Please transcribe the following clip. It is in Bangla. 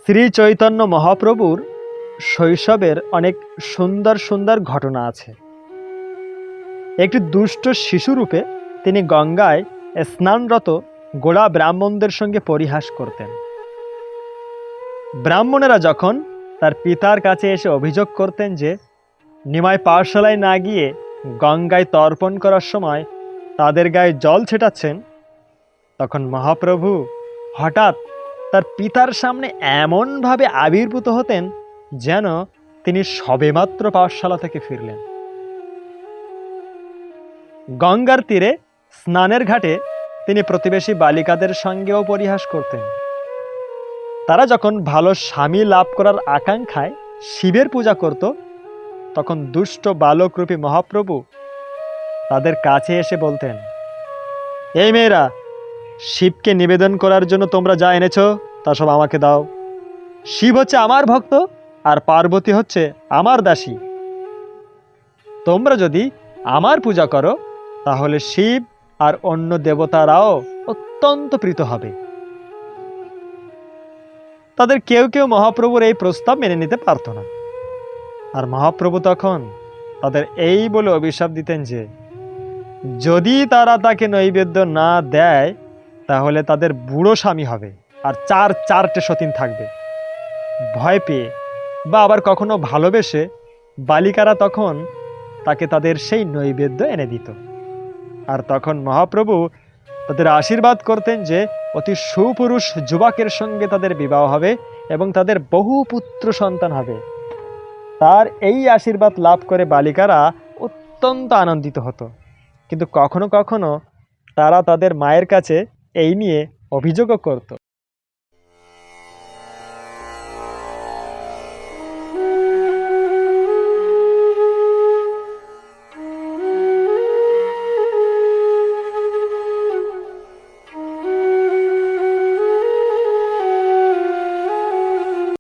শ্রী চৈতন্য মহাপ্রভুর শৈশবের অনেক সুন্দর সুন্দর ঘটনা আছে। একটি দুষ্ট শিশুরূপে তিনি গঙ্গায় স্নানরত গোড়া ব্রাহ্মণদের সঙ্গে পরিহাস করতেন। ব্রাহ্মণেরা যখন তার পিতার কাছে এসে অভিযোগ করতেন যে নিমাই পাঠশালায় না গিয়ে গঙ্গায় তর্পণ করার সময় তাদের গায়ে জল ছেটাচ্ছেন, তখন মহাপ্রভু হঠাৎ তার পিতার সামনে এমনভাবে আবির্ভূত হতেন যেন তিনি সবেমাত্র পাঠশালা থেকে ফিরলেন। গঙ্গার তীরে স্নানের ঘাটে তিনি প্রতিবেশী বালিকাদের সঙ্গেও পরিহাস করতেন। তারা যখন ভালো স্বামী লাভ করার আকাঙ্ক্ষায় শিবের পূজা করত, তখন দুষ্ট বালকরূপী মহাপ্রভু তাদের কাছে এসে বলতেন, এই মেয়েরা, শিবকে নিবেদন করার জন্য তোমরা যা এনেছো তা সব আমাকে দাও। শিব হচ্ছে আমার ভক্ত আর পার্বতী হচ্ছে আমার দাসী। তোমরা যদি আমার পূজা করো তাহলে শিব আর অন্য দেবতারাও অত্যন্ত প্রীত হবে। তাদের কেউ কেউ মহাপ্রভুর এই প্রস্তাব মেনে নিতে পারত না, আর মহাপ্রভু তখন তাদের এই বলে অভিশাপ দিতেন যে যদি তারা তাকে নৈবেদ্য না দেয় তাহলে তাদের বুড়ো স্বামী হবে আর চারটে সতীন থাকবে। ভয় পেয়ে বা আবার কখনো ভালোবেসে বালিকারা তখন তাকে তাদের সেই নৈবেদ্য এনে দিত, আর তখন মহাপ্রভু তাদের আশীর্বাদ করতেন যে অতি সুপুরুষ যুবকের সঙ্গে তাদের বিবাহ হবে এবং তাদের বহু পুত্র সন্তান হবে। তার এই আশীর্বাদ লাভ করে বালিকারা অত্যন্ত আনন্দিত হতো, কিন্তু কখনো কখনো তারা তাদের মায়ের কাছে এই নিয়ে অভিযোগও করত।